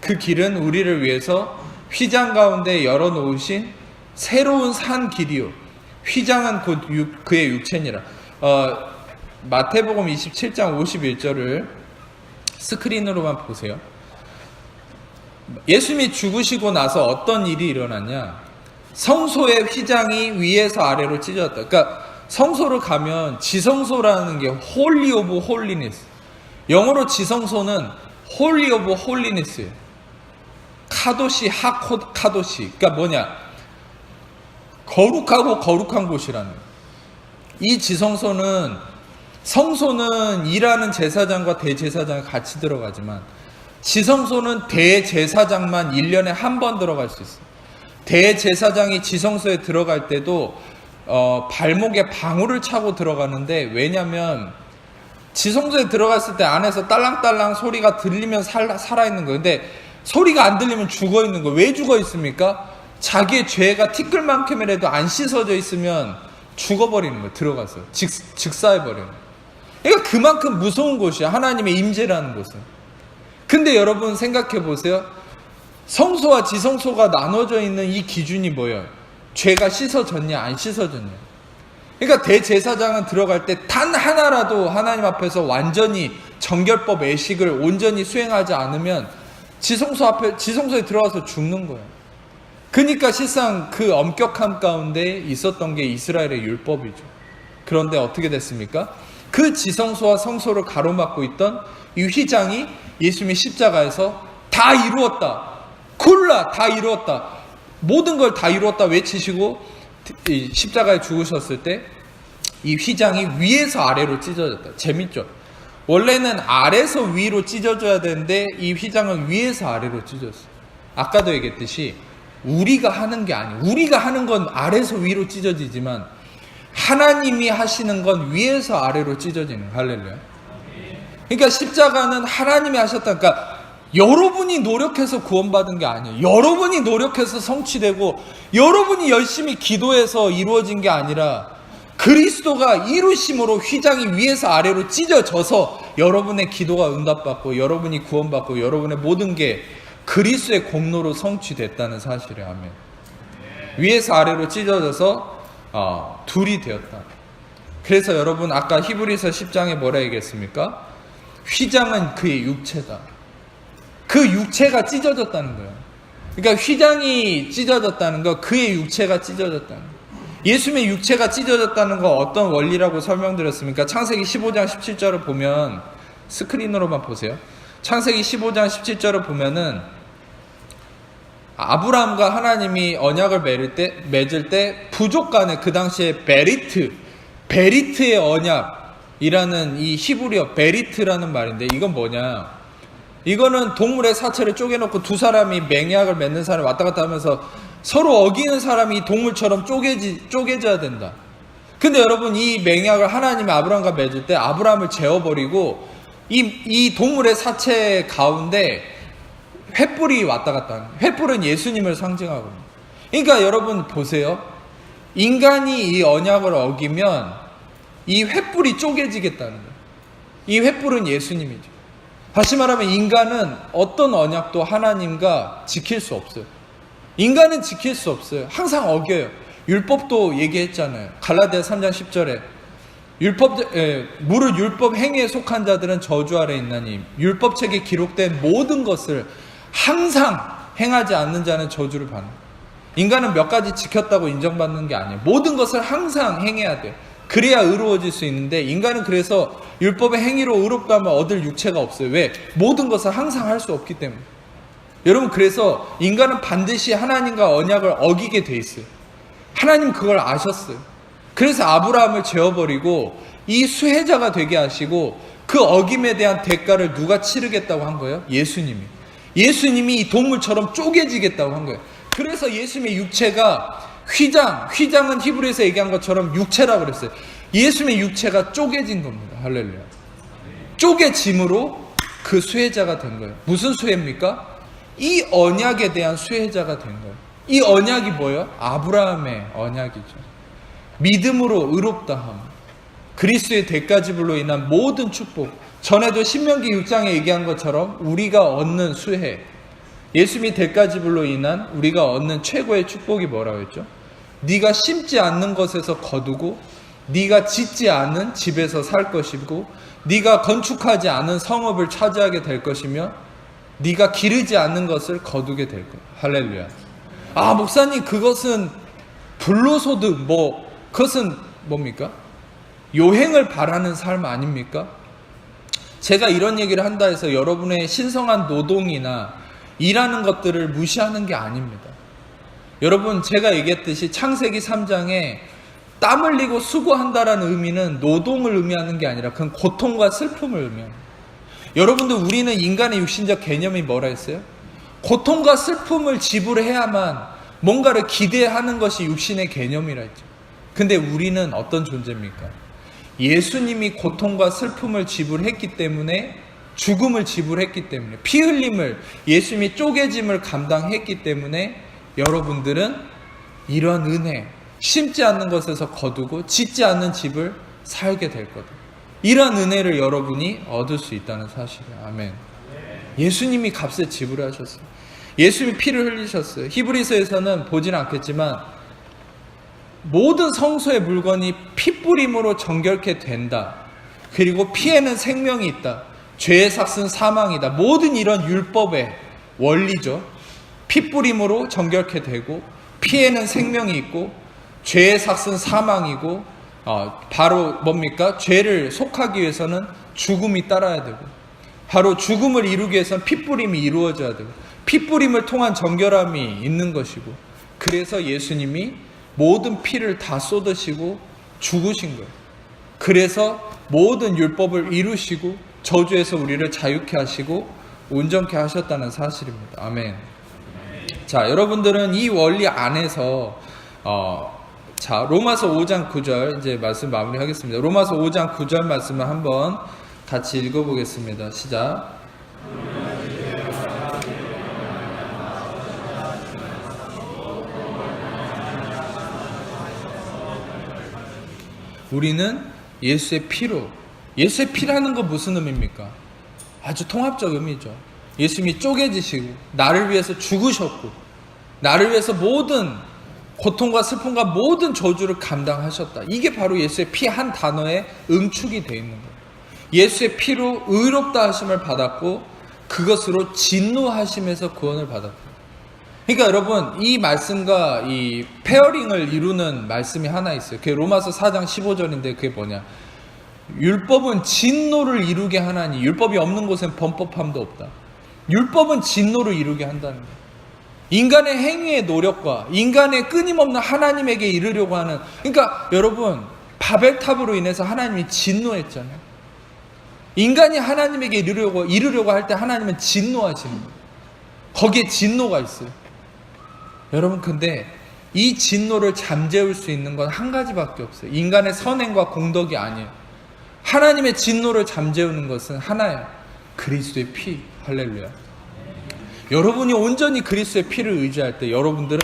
그 길은 우리를 위해서 휘장 가운데 열어놓으신 새로운 산 길이요. 휘장은 곧 그의 육체니라. 마태복음 27장 51절을 스크린으로만 보세요. 예수님이 죽으시고 나서 어떤 일이 일어났냐? 성소의 휘장이 위에서 아래로 찢어졌다. 그러니까 성소를 가면 지성소라는 게 홀리 오브 홀리니스. 영어로 지성소는 홀리 오브 홀리니스예요. 카도시 카도시. 그러니까 뭐냐? 거룩하고 거룩한 곳이라는 거예요. 이 지성소는, 성소는 일하는 제사장과 대제사장이 같이 들어가지만 지성소는 대제사장만 1년에 한 번 들어갈 수 있어요. 대제사장이 지성소에 들어갈 때도 발목에 방울을 차고 들어가는데, 왜냐면 지성소에 들어갔을 때 안에서 딸랑딸랑 소리가 들리면 살아있는 거예요. 근데 소리가 안 들리면 죽어있는 거예요. 왜 죽어있습니까? 자기의 죄가 티끌만큼이라도 안 씻어져 있으면 죽어버리는 거예요. 들어가서 즉사해버리는 거예요. 그러니까 그만큼 무서운 곳이야, 하나님의 임재라는 곳은. 근데 여러분 생각해 보세요. 성소와 지성소가 나눠져 있는 이 기준이 뭐예요? 죄가 씻어졌냐 안 씻어졌냐. 그러니까 대제사장은 들어갈 때 단 하나라도 하나님 앞에서 완전히 정결법 애식을 온전히 수행하지 않으면 지성소에 들어가서 죽는 거예요. 그러니까 실상 그 엄격함 가운데 있었던 게 이스라엘의 율법이죠. 그런데 어떻게 됐습니까? 그 지성소와 성소를 가로막고 있던 이 휘장이 예수님의 십자가에서 다 이루었다. 콜라 다 이루었다. 모든 걸 다 이루었다 외치시고 십자가에 죽으셨을 때 이 휘장이 위에서 아래로 찢어졌다. 재밌죠? 원래는 아래에서 위로 찢어져야 되는데 이 휘장은 위에서 아래로 찢어졌어요. 아까도 얘기했듯이 우리가 하는 게 아니에요. 우리가 하는 건 아래에서 위로 찢어지지만 하나님이 하시는 건 위에서 아래로 찢어지는 거예요. 할렐루야. 그러니까 십자가는 하나님이 하셨다. 그러니까 여러분이 노력해서 구원받은 게 아니에요. 여러분이 노력해서 성취되고 여러분이 열심히 기도해서 이루어진 게 아니라 그리스도가 이루심으로 휘장이 위에서 아래로 찢어져서 여러분의 기도가 응답받고 여러분이 구원받고 여러분의 모든 게 그리스도의 공로로 성취됐다는 사실이에요. 아멘. 위에서 아래로 찢어져서 둘이 되었다. 그래서 여러분 아까 히브리서 10장에 뭐라 얘기했습니까? 휘장은 그의 육체다. 그 육체가 찢어졌다는 거예요. 그러니까 휘장이 찢어졌다는 거, 그의 육체가 찢어졌다는 거예요. 예수님의 육체가 찢어졌다는 거 어떤 원리라고 설명드렸습니까? 창세기 15장 17절을 보면, 스크린으로만 보세요. 창세기 15장 17절을 보면은 아브라함과 하나님이 언약을 맺을 때 부족 간에 그 당시에 베리트의 언약이라는 이 히브리어 베리트라는 말인데 이건 뭐냐? 이거는 동물의 사체를 쪼개놓고 두 사람이 맹약을 맺는 사람이 왔다 갔다 하면서 서로 어기는 사람이 이 동물처럼 쪼개져야 된다. 근데 여러분 이 맹약을 하나님이 아브라함과 맺을 때 아브라함을 재워버리고 이 동물의 사체 가운데 횃불이 왔다 갔다 하는 거예요. 횃불은 예수님을 상징하거든요. 그러니까 여러분 보세요. 인간이 이 언약을 어기면 이 횃불이 쪼개지겠다는 거예요. 이 횃불은 예수님이죠. 다시 말하면 인간은 어떤 언약도 하나님과 지킬 수 없어요. 인간은 지킬 수 없어요. 항상 어겨요. 율법도 얘기했잖아요. 갈라디아 3장 10절에 무릇 율법 행위에 속한 자들은 저주 아래 있나니 율법책에 기록된 모든 것을 항상 행하지 않는 자는 저주를 받는. 인간은 몇 가지 지켰다고 인정받는 게 아니에요. 모든 것을 항상 행해야 돼요. 그래야 의로워질 수 있는데 인간은 그래서 율법의 행위로 의롭다면 얻을 육체가 없어요. 왜? 모든 것을 항상 할 수 없기 때문에. 여러분 그래서 인간은 반드시 하나님과 언약을 어기게 돼 있어요. 하나님 그걸 아셨어요. 그래서 아브라함을 재워버리고 이 수혜자가 되게 하시고 그 어김에 대한 대가를 누가 치르겠다고 한 거예요? 예수님이 이 동물처럼 쪼개지겠다고 한 거예요. 그래서 예수님의 육체가 휘장은 히브리에서 얘기한 것처럼 육체라고 그랬어요. 예수님의 육체가 쪼개진 겁니다. 할렐루야. 쪼개짐으로 그 수혜자가 된 거예요. 무슨 수혜입니까? 이 언약에 대한 수혜자가 된 거예요. 이 언약이 뭐예요? 아브라함의 언약이죠. 믿음으로 의롭다함, 그리스도의 대가지불로 인한 모든 축복. 전에도 신명기 6장에 얘기한 것처럼 우리가 얻는 수혜, 예수님이 대가지불로 인한 우리가 얻는 최고의 축복이 뭐라고 했죠? 네가 심지 않는 것에서 거두고 네가 짓지 않은 집에서 살 것이고 네가 건축하지 않은 성읍을 차지하게 될 것이며 네가 기르지 않는 것을 거두게 될 거예요. 할렐루야. 아 목사님 그것은 불로소득 그것은 뭡니까? 요행을 바라는 삶 아닙니까? 제가 이런 얘기를 한다 해서 여러분의 신성한 노동이나 일하는 것들을 무시하는 게 아닙니다. 여러분 제가 얘기했듯이 창세기 3장에 땀 흘리고 수고한다라는 의미는 노동을 의미하는 게 아니라 그건 고통과 슬픔을 의미합니다. 여러분들 우리는 인간의 육신적 개념이 뭐라 했어요? 고통과 슬픔을 지불해야만 뭔가를 기대하는 것이 육신의 개념이라 했죠. 근데 우리는 어떤 존재입니까? 예수님이 고통과 슬픔을 지불했기 때문에, 죽음을 지불했기 때문에, 피 흘림을, 예수님이 쪼개짐을 감당했기 때문에 여러분들은 이런 은혜, 심지 않는 것에서 거두고 짓지 않는 집을 살게 될 거다. 이런 은혜를 여러분이 얻을 수 있다는 사실이에요. 아멘. 예수님이 값을 지불하셨어요. 예수님이 피를 흘리셨어요. 히브리서에서는 보지는 않겠지만 모든 성소의 물건이 피뿌림으로 정결케 된다. 그리고 피에는 생명이 있다. 죄의 삭은 사망이다. 모든 이런 율법의 원리죠. 피뿌림으로 정결케 되고 피에는 생명이 있고 죄의 삭은 사망이고, 바로 뭡니까? 죄를 속하기 위해서는 죽음이 따라야 되고, 바로 죽음을 이루기 위해서는 피뿌림이 이루어져야 되고, 피뿌림을 통한 정결함이 있는 것이고, 그래서 예수님이 모든 피를 다 쏟으시고 죽으신 거예요. 그래서 모든 율법을 이루시고 저주에서 우리를 자유케 하시고 온전케 하셨다는 사실입니다. 아멘. 자, 여러분들은 이 원리 안에서 자, 로마서 5장 9절 이제 말씀 마무리하겠습니다. 로마서 5장 9절 말씀을 한번 같이 읽어보겠습니다. 시작. 우리는 예수의 피로, 예수의 피라는 건 무슨 의미입니까? 아주 통합적 의미죠. 예수님이 쪼개지시고 나를 위해서 죽으셨고 나를 위해서 모든 고통과 슬픔과 모든 저주를 감당하셨다. 이게 바로 예수의 피 한 단어에 응축이 되어 있는 거예요. 예수의 피로 의롭다 하심을 받았고 그것으로 진노하심에서 구원을 받았다. 그러니까 여러분, 이 말씀과 이 페어링을 이루는 말씀이 하나 있어요. 그게 로마서 4장 15절인데 그게 뭐냐? 율법은 진노를 이루게 하나니 율법이 없는 곳엔 범법함도 없다. 율법은 진노를 이루게 한다는 거예요. 인간의 행위의 노력과 인간의 끊임없는 하나님에게 이르려고 하는, 그러니까 여러분, 바벨탑으로 인해서 하나님이 진노했잖아요. 인간이 하나님에게 이르려고 할 때 하나님은 진노하시는 거예요. 거기에 진노가 있어요. 여러분, 근데 이 진노를 잠재울 수 있는 건 한 가지밖에 없어요. 인간의 선행과 공덕이 아니에요. 하나님의 진노를 잠재우는 것은 하나예요. 그리스도의 피. 할렐루야. 여러분이 온전히 그리스도의 피를 의지할 때 여러분들은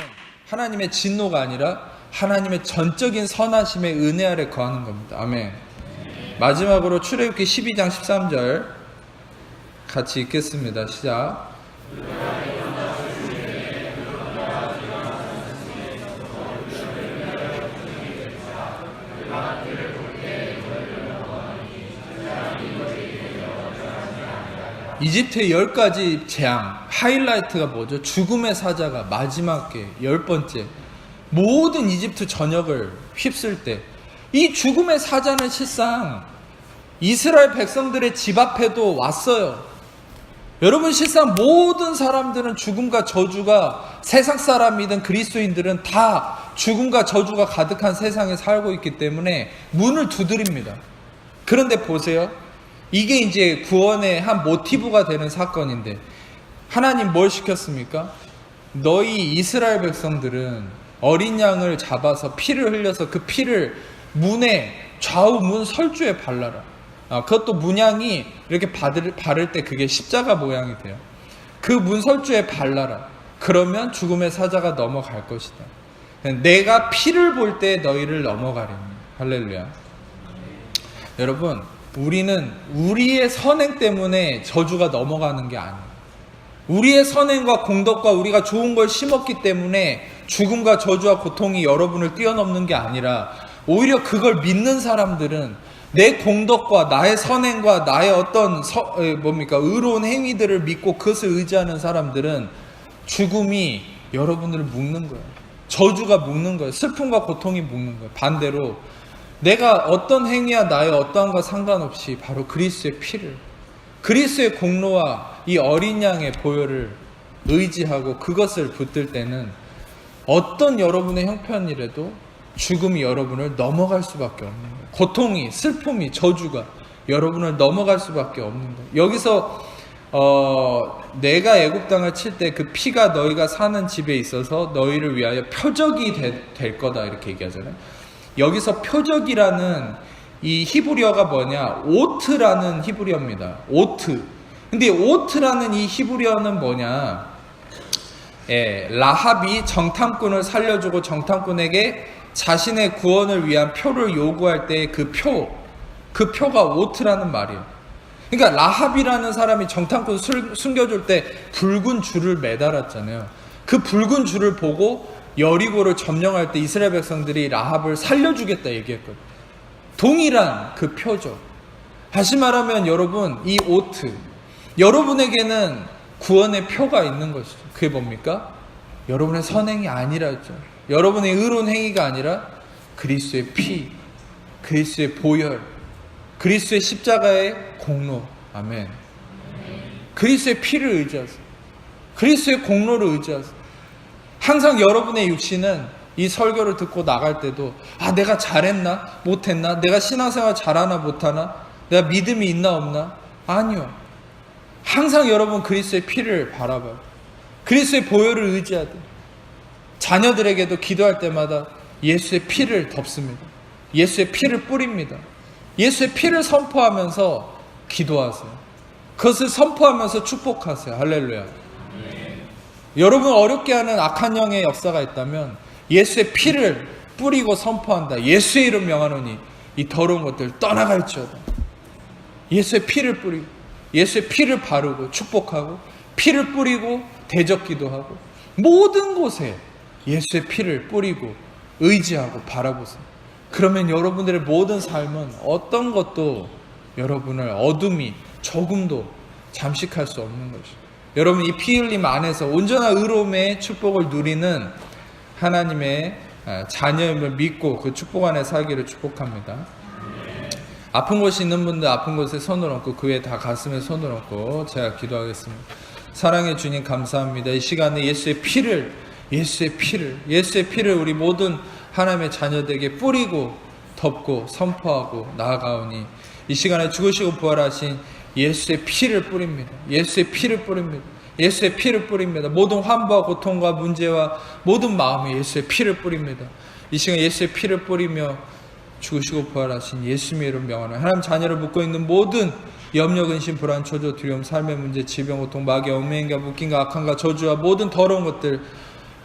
하나님의 진노가 아니라 하나님의 전적인 선하심의 은혜 아래 거하는 겁니다. 아멘. 마지막으로 출애굽기 12장 13절 같이 읽겠습니다. 시작. 이집트의 10가지 재앙, 하이라이트가 뭐죠? 죽음의 사자가 마지막에 10번째 모든 이집트 전역을 휩쓸 때, 이 죽음의 사자는 실상 이스라엘 백성들의 집 앞에도 왔어요. 여러분, 실상 모든 사람들은 죽음과 저주가, 세상 사람이든 그리스도인들은 다 죽음과 저주가 가득한 세상에 살고 있기 때문에 문을 두드립니다. 그런데 보세요. 이게 이제 구원의 한 모티브가 되는 사건인데, 하나님 뭘 시켰습니까? 너희 이스라엘 백성들은 어린 양을 잡아서 피를 흘려서 그 피를 문에, 좌우 문 설주에 발라라. 그것도 문양이 이렇게 바를 때 그게 십자가 모양이 돼요. 그 문 설주에 발라라. 그러면 죽음의 사자가 넘어갈 것이다. 내가 피를 볼 때 너희를 넘어가리니. 할렐루야. 여러분, 우리는 우리의 선행 때문에 저주가 넘어가는 게 아니에요. 우리의 선행과 공덕과 우리가 좋은 걸 심었기 때문에 죽음과 저주와 고통이 여러분을 뛰어넘는 게 아니라, 오히려 그걸 믿는 사람들은 내 공덕과 나의 선행과 나의 어떤 의로운 행위들을 믿고 그것을 의지하는 사람들은 죽음이 여러분을 묶는 거예요. 저주가 묶는 거예요. 슬픔과 고통이 묶는 거예요. 반대로 내가 어떤 행위와 나의 어떠함과 상관없이 바로 그리스도의 피를, 그리스도의 공로와 이 어린 양의 보혈을 의지하고 그것을 붙들 때는 어떤 여러분의 형편이라도 죽음이 여러분을 넘어갈 수밖에 없는 거예요. 고통이, 슬픔이, 저주가 여러분을 넘어갈 수밖에 없는 거예요. 여기서 내가 애굽 땅을 칠 때 그 피가 너희가 사는 집에 있어서 너희를 위하여 표적이 될 거다, 이렇게 얘기하잖아요. 여기서 표적이라는 이 히브리어가 뭐냐? 오트라는 히브리어입니다. 오트. 근데 오트라는 이 히브리어는 뭐냐? 라합이 정탐꾼을 살려주고 정탐꾼에게 자신의 구원을 위한 표를 요구할 때 그 표가 오트라는 말이에요. 그러니까 라합이라는 사람이 정탐꾼 숨겨줄 때 붉은 줄을 매달았잖아요. 그 붉은 줄을 보고 여리고를 점령할 때 이스라엘 백성들이 라합을 살려주겠다 얘기했거든요. 동일한 그 표죠. 다시 말하면 여러분, 이 오트, 여러분에게는 구원의 표가 있는 것이죠. 그게 뭡니까? 여러분의 선행이 아니라죠. 여러분의 의로운 행위가 아니라 그리스도의 피, 그리스도의 보혈, 그리스도의 십자가의 공로. 아멘. 그리스도의 피를 의지하세요. 그리스도의 공로를 의지하세요. 항상 여러분의 육신은 이 설교를 듣고 나갈 때도 내가 잘했나? 못했나? 내가 신앙생활 잘하나 못하나? 내가 믿음이 있나 없나? 아니요. 항상 여러분 그리스도의 피를 바라봐요. 그리스도의 보혈을 의지해야 돼요. 자녀들에게도 기도할 때마다 예수의 피를 덮습니다. 예수의 피를 뿌립니다. 예수의 피를 선포하면서 기도하세요. 그것을 선포하면서 축복하세요. 할렐루야. 여러분 어렵게 하는 악한 영의 역사가 있다면 예수의 피를 뿌리고 선포한다. 예수의 이름 명하노니 이 더러운 것들 떠나갈지어다. 예수의 피를 뿌리고 예수의 피를 바르고 축복하고 피를 뿌리고 대적기도 하고 모든 곳에 예수의 피를 뿌리고 의지하고 바라보세요. 그러면 여러분들의 모든 삶은 어떤 것도 여러분을 어둠이 조금도 잠식할 수 없는 것이죠. 여러분 이 피 흘림 안에서 온전한 의로움의 축복을 누리는 하나님의 자녀임을 믿고 그 축복 안에 살기를 축복합니다. 아픈 곳이 있는 분들 아픈 곳에 손을 얹고 그 외에 다 가슴에 손을 얹고 제가 기도하겠습니다. 사랑의 주님 감사합니다. 이 시간에 예수의 피를 우리 모든 하나님의 자녀들에게 뿌리고 덮고 선포하고 나아가오니 이 시간에 죽으시고 부활하신 예수의 피를 뿌립니다. 예수의 피를 뿌립니다. 예수의 피를 뿌립니다. 모든 환부와 고통과 문제와 모든 마음에 예수의 피를 뿌립니다. 이 시간 예수의 피를 뿌리며 죽으시고 부활하신 예수님의 이름 명하노니 하나님 자녀를 묶고 있는 모든 염려, 근심, 불안, 초조, 두려움, 삶의 문제, 질병, 고통, 마귀, 얽매임과 묶임과 악함과 저주와 모든 더러운 것들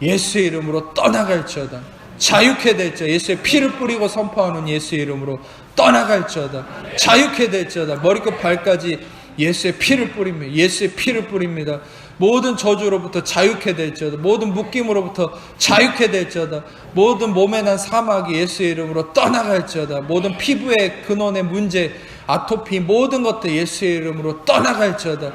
예수의 이름으로 떠나갈지어다. 자유케 될지어다. 예수의 피를 뿌리고 선포하는 예수의 이름으로 떠나갈지어다. 자유케 될지어다. 머리끝 발까지 예수의 피를 뿌립니다. 예수의 피를 뿌립니다. 모든 저주로부터 자유케 될지어다. 모든 묶임으로부터 자유케 될지어다. 모든 몸에 난 사막이 예수의 이름으로 떠나갈지어다. 모든 피부의 근원의 문제, 아토피 모든 것들 예수의 이름으로 떠나갈지어다.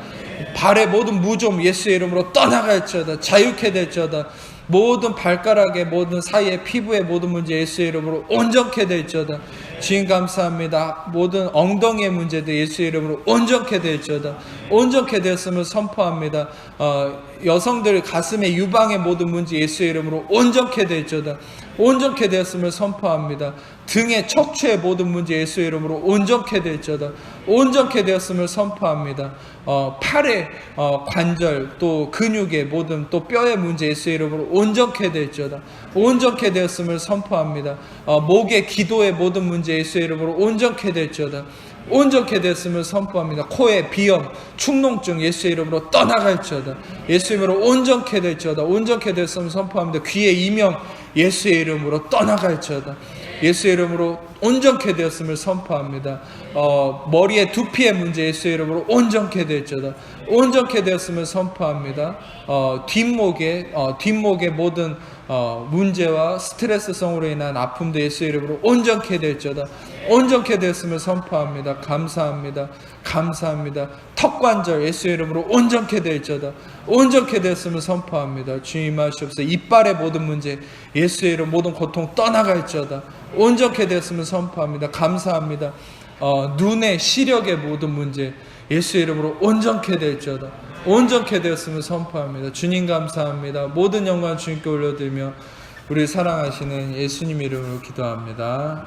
발의 모든 무좀 예수의 이름으로 떠나갈지어다. 자유케 될지어다. 모든 발가락의 모든 사이의 피부의 모든 문제 예수의 이름으로 온전케 될지어다. 주님 감사합니다. 모든 엉덩이의 문제도 예수의 이름으로 온전케 될지어다. 온전케 되었음을 선포합니다. 여성들 가슴의 유방의 모든 문제 예수의 이름으로 온전케 될지어다. 온전케 되었음을 선포합니다. 등의 척추의 모든 문제 예수의 이름으로 온전케 될지어다. 온전케 되었음을 선포합니다. 팔의 관절 또 근육의 모든 또 뼈의 문제 예수의 이름으로 온전케 될지어다. 온전케 되었음을 선포합니다. 목의 기도의 모든 문제 예수의 이름으로 온전케 될지어다. 온전케 되었음을 선포합니다. 코의 비염, 축농증 예수의 이름으로 떠나갈지어다. 예수의 이름으로 온전케 될지어다. 온전케 되었음을 선포합니다. 귀의 이명 예수의 이름으로 떠나갈지어다. 예수의 이름으로 온전케 되었음을 선포합니다. 머리의 두피의 문제 예수의 이름으로 온전케 될지어다. 온전케 되었음을 선포합니다. 뒷목의 모든 문제와 스트레스성으로 인한 아픔도 예수의 이름으로 온전케 될지어다. 온전케 되었음을 선포합니다. 감사합니다. 감사합니다. 턱관절 예수의 이름으로 온전케 될지어다. 온전케 되었음을 선포합니다. 주님 하시옵소서. 이빨의 모든 문제 예수의 이름 모든 고통 떠나갈지어다. 온전케 되었음을 선포합니다. 감사합니다. 눈의 시력의 모든 문제 예수의 이름으로 온전케 될지어다. 온전케 되었음을 선포합니다. 주님 감사합니다. 모든 영광 주님께 올려드리며 우리 사랑하시는 예수님 이름으로 기도합니다.